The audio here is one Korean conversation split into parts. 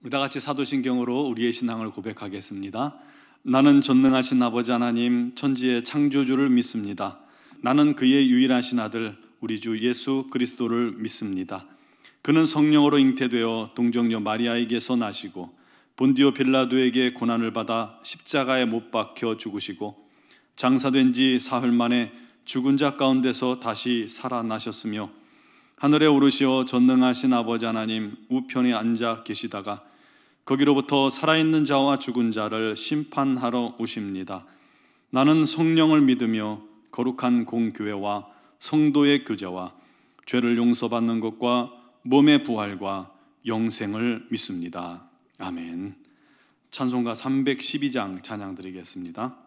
우리 다 같이 사도신경으로 우리의 신앙을 고백하겠습니다. 나는 전능하신 아버지 하나님 천지의 창조주를 믿습니다. 나는 그의 유일하신 아들 우리 주 예수 그리스도를 믿습니다. 그는 성령으로 잉태되어 동정녀 마리아에게서 나시고 본디오 빌라도에게 고난을 받아 십자가에 못 박혀 죽으시고 장사된 지 사흘 만에 죽은 자 가운데서 다시 살아나셨으며 하늘에 오르시어 전능하신 아버지 하나님 우편에 앉아 계시다가 거기로부터 살아있는 자와 죽은 자를 심판하러 오십니다. 나는 성령을 믿으며 거룩한 공교회와 성도의 교제와 죄를 용서받는 것과 몸의 부활과 영생을 믿습니다. 아멘. 찬송가 312장 찬양 드리겠습니다.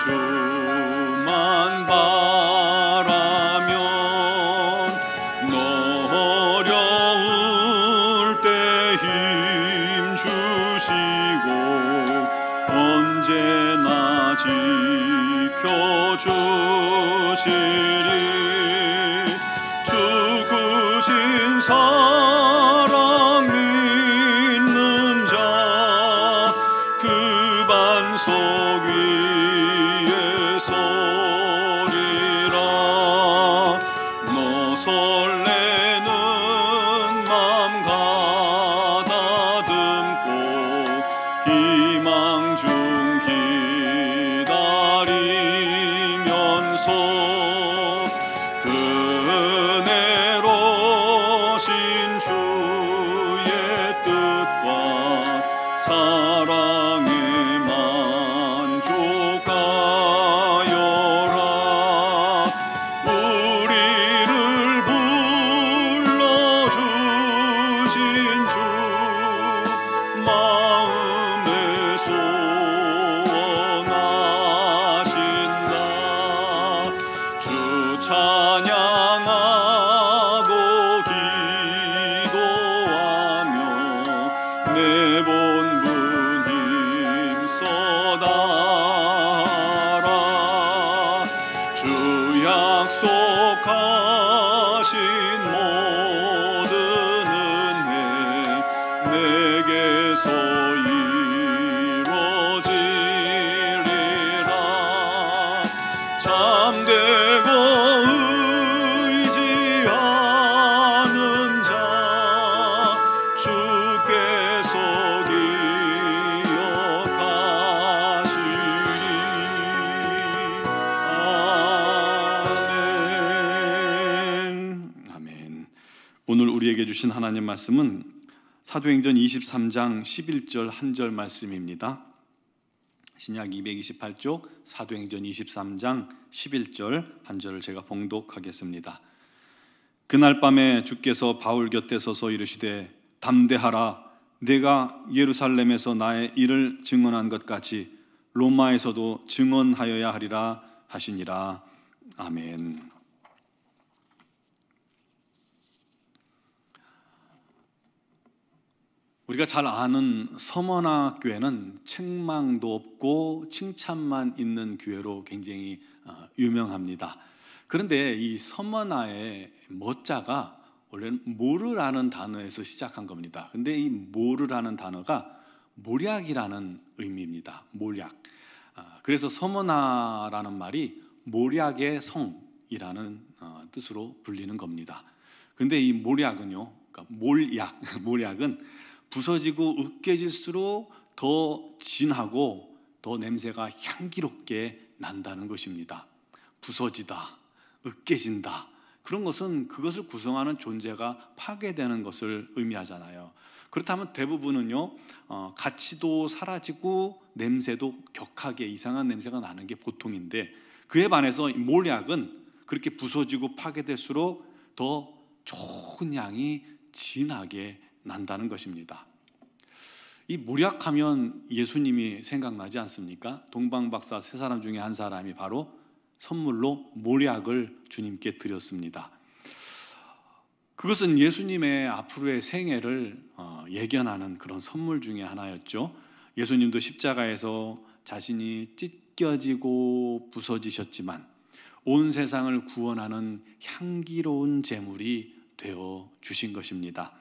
주만 바라면 너 어려울 때 힘 주시고 언제나 지켜주시리. 죽으신 사랑 믿는 자 그 반석 위에 서리라. 너 설레는 맘 가다듬고 희망 중 기다리면서 그네로신 주의 뜻과 사랑에 만족하여라. 우리를 불러주신 주 마음에 소원하신다. 주 찬양하고 기도하며 내 본분 힘써다라. 주 약속하신 모든 은혜 내게서 이루어지리라. 잠들고 의지하는 자 주께서 기억하시리. 아멘. 아멘. 오늘 우리에게 주신 하나님 말씀은 사도행전 23장 11절 한 절 말씀입니다. 신약 228쪽 사도행전 23장 11절 한 절을 제가 봉독하겠습니다. 그날 밤에 주께서 바울 곁에 서서 이르시되 담대하라. 내가 예루살렘에서 나의 일을 증언한 것 같이 로마에서도 증언하여야 하리라 하시니라. 아멘. 우리가 잘 아는 서머나 교회는 책망도 없고 칭찬만 있는 교회로 굉장히 유명합니다. 그런데 이 서머나의 머자가 원래는 모르라는 단어에서 시작한 겁니다. 근데 이 모르라는 단어가 몰약이라는 의미입니다. 몰약. 그래서 서머나라는 말이 몰약의 성이라는 뜻으로 불리는 겁니다. 근데 이 몰약은요, 그러니까 몰약은 부서지고 으깨질수록 더 진하고 더 냄새가 향기롭게 난다는 것입니다. 부서지다, 으깨진다. 그런 것은 그것을 구성하는 존재가 파괴되는 것을 의미하잖아요. 그렇다면 대부분은요, 가치도 사라지고 냄새도 격하게 이상한 냄새가 나는 게 보통인데, 그에 반해서 몰약은 그렇게 부서지고 파괴될수록 더 좋은 향이 진하게 난다는 것입니다. 이 몰약하면 예수님이 생각나지 않습니까? 동방박사 세 사람 중에 한 사람이 바로 선물로 몰약을 주님께 드렸습니다. 그것은 예수님의 앞으로의 생애를 예견하는 그런 선물 중에 하나였죠. 예수님도 십자가에서 자신이 찢겨지고 부서지셨지만 온 세상을 구원하는 향기로운 제물이 되어 주신 것입니다.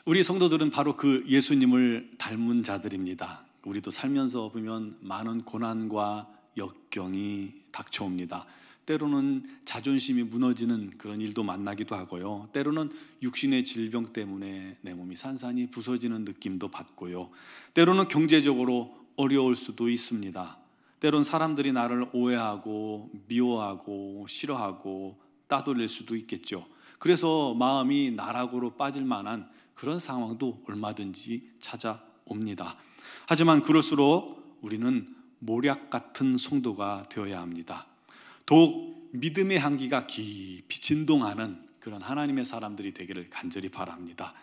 우리 성도들은 바로 그 예수님을 닮은 자들입니다. 우리도 살면서 보면 많은 고난과 역경이 닥쳐옵니다. 때로는 자존심이 무너지는 그런 일도 만나기도 하고요. 때로는 육신의 질병 때문에 내 몸이 산산이 부서지는 느낌도 받고요. 때로는 경제적으로 어려울 수도 있습니다. 때로는 사람들이 나를 오해하고 미워하고 싫어하고 따돌릴 수도 있겠죠. 그래서 마음이 나락으로 빠질 만한 그런 상황도 얼마든지 찾아옵니다. 하지만 그럴수록 우리는 모략 같은 성도가 되어야 합니다. 더욱 믿음의 향기가 깊이 진동하는 그런 하나님의 사람들이 되기를 간절히 바랍니다.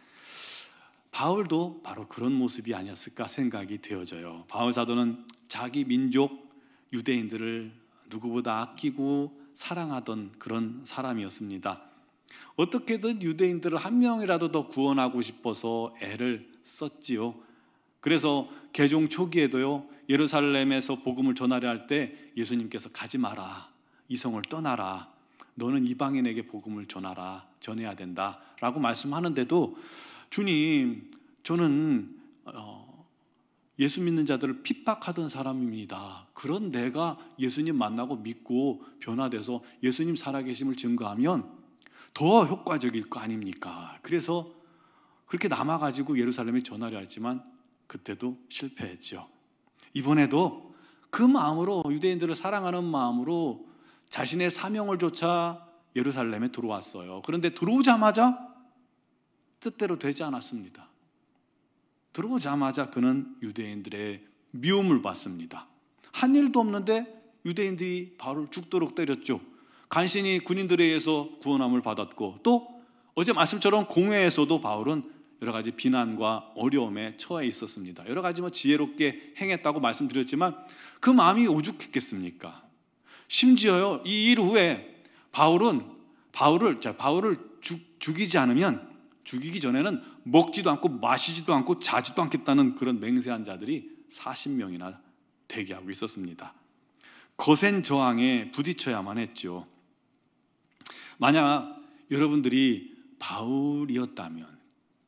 바울도 바로 그런 모습이 아니었을까 생각이 되어져요. 바울 사도는 자기 민족 유대인들을 누구보다 아끼고 사랑하던 그런 사람이었습니다. 어떻게든 유대인들을 한 명이라도 더 구원하고 싶어서 애를 썼지요. 그래서 개종 초기에도요, 예루살렘에서 복음을 전하려 할 때 예수님께서 가지 마라, 이성을 떠나라, 너는 이방인에게 복음을 전해야 된다 라고 말씀하는데도 주님, 저는 예수 믿는 자들을 핍박하던 사람입니다. 그런 내가 예수님 만나고 믿고 변화돼서 예수님 살아계심을 증거하면 더 효과적일 거 아닙니까? 그래서 그렇게 남아가지고 예루살렘에 전하려 했지만 그때도 실패했죠. 이번에도 그 마음으로, 유대인들을 사랑하는 마음으로 자신의 사명을 좇아 예루살렘에 들어왔어요. 그런데 들어오자마자 뜻대로 되지 않았습니다. 들어오자마자 그는 유대인들의 미움을 받습니다. 한 일도 없는데 유대인들이 바울을 죽도록 때렸죠. 간신히 군인들에 의해서 구원함을 받았고, 또 어제 말씀처럼 공회에서도 바울은 여러 가지 비난과 어려움에 처해 있었습니다. 여러 가지 지혜롭게 행했다고 말씀드렸지만 그 마음이 오죽했겠습니까? 심지어요, 이 일 후에 바울을 죽이지 않으면, 죽이기 전에는 먹지도 않고 마시지도 않고 자지도 않겠다는 그런 맹세한 자들이 40명이나 대기하고 있었습니다. 거센 저항에 부딪혀야만 했죠. 만약 여러분들이 바울이었다면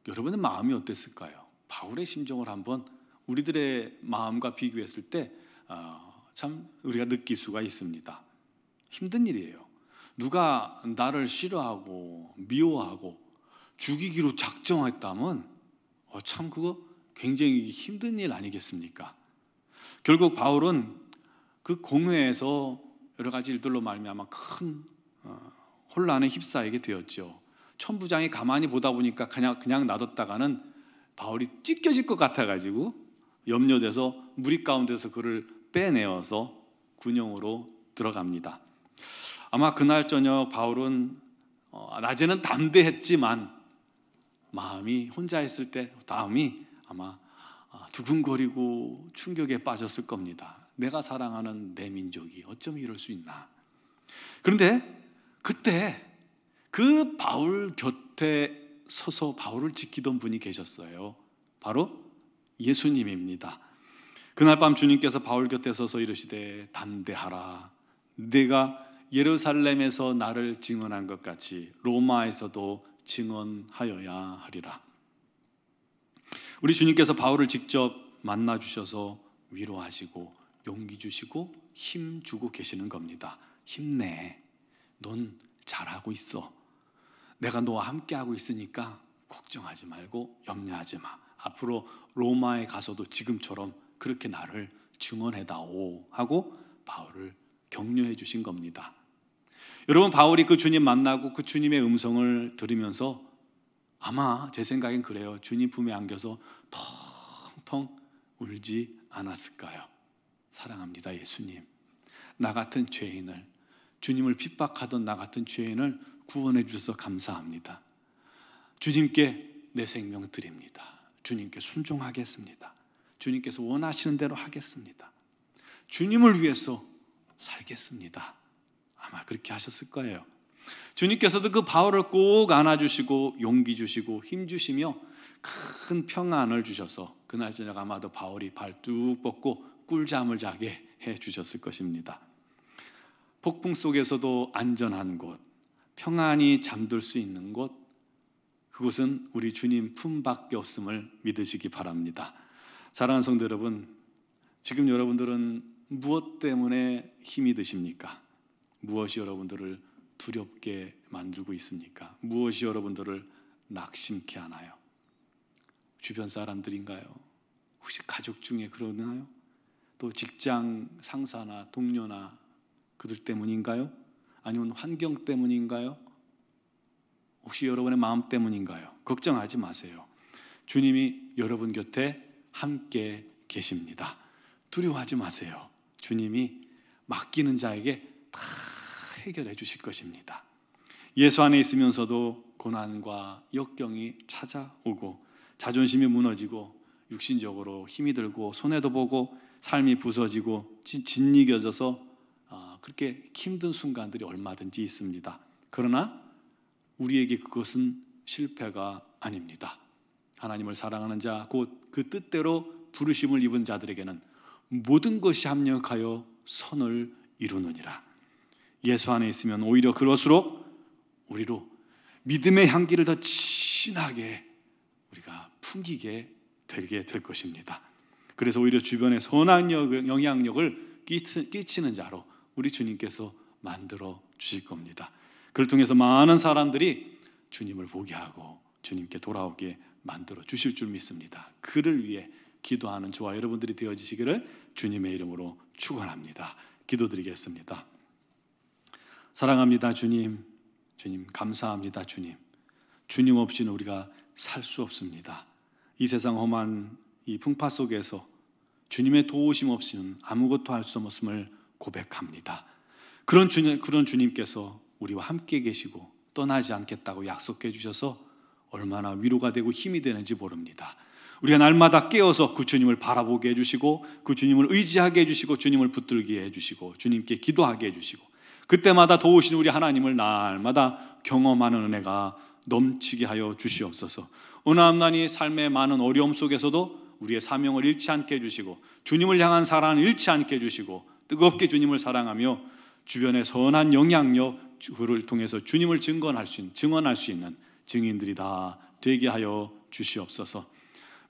여러분의 마음이 어땠을까요? 바울의 심정을 한번 우리들의 마음과 비교했을 때 참 우리가 느낄 수가 있습니다. 힘든 일이에요. 누가 나를 싫어하고 미워하고 죽이기로 작정했다면 참 그거 굉장히 힘든 일 아니겠습니까? 결국 바울은 그 공회에서 여러 가지 일들로 말미암아 큰 혼란에 휩싸이게 되었죠. 천부장이 가만히 보다 보니까 그냥 놔뒀다가는 바울이 찢겨질 것 같아가지고 염려돼서 무리 가운데서 그를 빼내어서 군용으로 들어갑니다. 아마 그날 저녁 바울은 낮에는 담대했지만 마음이 혼자 있을 때 마음이 아마 두근거리고 충격에 빠졌을 겁니다. 내가 사랑하는 내 민족이 어쩜 이럴 수 있나. 그런데 그때 그 바울 곁에 서서 바울을 지키던 분이 계셨어요. 바로 예수님입니다. 그날 밤 주님께서 바울 곁에 서서 이르시되 담대하라, 네가 예루살렘에서 나를 증언한 것 같이 로마에서도 증언하여야 하리라. 우리 주님께서 바울을 직접 만나 주셔서 위로하시고 용기 주시고 힘 주고 계시는 겁니다. 힘내, 넌 잘하고 있어. 내가 너와 함께하고 있으니까 걱정하지 말고 염려하지 마. 앞으로 로마에 가서도 지금처럼 그렇게 나를 증언해다오 하고 바울을 격려해 주신 겁니다. 여러분, 바울이 그 주님 만나고 그 주님의 음성을 들으면서 아마 제 생각엔 그래요. 주님 품에 안겨서 펑펑 울지 않았을까요? 사랑합니다, 예수님. 나 같은 죄인을, 주님을 핍박하던 나 같은 죄인을 구원해 주셔서 감사합니다. 주님께 내 생명 드립니다. 주님께 순종하겠습니다. 주님께서 원하시는 대로 하겠습니다. 주님을 위해서 살겠습니다. 아마 그렇게 하셨을 거예요. 주님께서도 그 바울을 꼭 안아주시고 용기 주시고 힘 주시며 큰 평안을 주셔서 그날 저녁 아마도 바울이 발 뚝 뻗고 꿀잠을 자게 해주셨을 것입니다. 폭풍 속에서도 안전한 곳, 평안히 잠들 수 있는 곳, 그곳은 우리 주님 품밖에 없음을 믿으시기 바랍니다. 사랑하는 성도 여러분, 지금 여러분들은 무엇 때문에 힘이 드십니까? 무엇이 여러분들을 두렵게 만들고 있습니까? 무엇이 여러분들을 낙심케 하나요? 주변 사람들인가요? 혹시 가족 중에 그러나요? 또 직장 상사나 동료나 그들 때문인가요? 아니면 환경 때문인가요? 혹시 여러분의 마음 때문인가요? 걱정하지 마세요. 주님이 여러분 곁에 함께 계십니다. 두려워하지 마세요. 주님이 맡기는 자에게 다 해결해 주실 것입니다. 예수 안에 있으면서도 고난과 역경이 찾아오고 자존심이 무너지고 육신적으로 힘이 들고 손해도 보고 삶이 부서지고 짓이겨져서 그렇게 힘든 순간들이 얼마든지 있습니다. 그러나 우리에게 그것은 실패가 아닙니다. 하나님을 사랑하는 자, 곧 그 뜻대로 부르심을 입은 자들에게는 모든 것이 합력하여 선을 이루느니라. 예수 안에 있으면 오히려 그럴수록 우리로 믿음의 향기를 더 진하게 우리가 풍기게 되게 될 것입니다. 그래서 오히려 주변에 선한 영향력을 끼치는 자로 우리 주님께서 만들어 주실 겁니다. 그를 통해서 많은 사람들이 주님을 보게 하고 주님께 돌아오게 만들어 주실 줄 믿습니다. 그를 위해 기도하는 저와 여러분들이 되어지시기를 주님의 이름으로 축원합니다. 기도드리겠습니다. 사랑합니다 주님. 주님 감사합니다 주님. 주님 없이는 우리가 살 수 없습니다. 이 세상 험한 이 풍파 속에서 주님의 도우심 없이는 아무것도 할 수 없음을 고백합니다. 그런 주님께서 우리와 함께 계시고 떠나지 않겠다고 약속해 주셔서 얼마나 위로가 되고 힘이 되는지 모릅니다. 우리가 날마다 깨어서 그 주님을 바라보게 해주시고 그 주님을 의지하게 해주시고 주님을 붙들게 해주시고 주님께 기도하게 해주시고 그때마다 도우신 우리 하나님을 날마다 경험하는 은혜가 넘치게 하여 주시옵소서. 어느 한나니 삶의 많은 어려움 속에서도 우리의 사명을 잃지 않게 해주시고 주님을 향한 사랑을 잃지 않게 해주시고 뜨겁게 주님을 사랑하며 주변의 선한 영향력 그를 통해서 주님을 증언할 수 있는 증인들이 다 되게 하여 주시옵소서.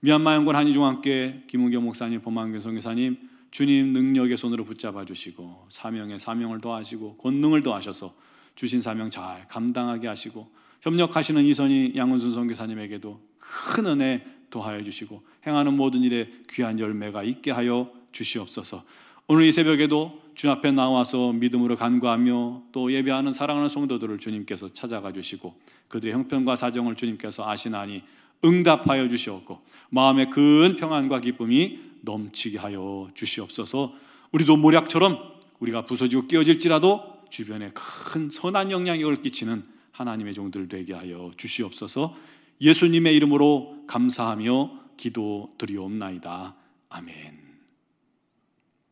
미얀마 연구원 한의중앙교회 김은경 목사님, 범한균 선교사님, 주님 능력의 손으로 붙잡아 주시고 사명에 사명을 더하시고 권능을 더하셔서 주신 사명 잘 감당하게 하시고 협력하시는 이선희 양은순 선교사님에게도 큰 은혜 더하여 주시고 행하는 모든 일에 귀한 열매가 있게 하여 주시옵소서. 오늘 이 새벽에도 주 앞에 나와서 믿음으로 간구하며 또 예배하는 사랑하는 성도들을 주님께서 찾아가 주시고 그들의 형편과 사정을 주님께서 아시나니 응답하여 주시옵고 마음의 큰 평안과 기쁨이 넘치게 하여 주시옵소서. 우리도 모략처럼 우리가 부서지고 깨어질지라도 주변에 큰 선한 영향력을 끼치는 하나님의 종들 되게 하여 주시옵소서. 예수님의 이름으로 감사하며 기도드리옵나이다. 아멘.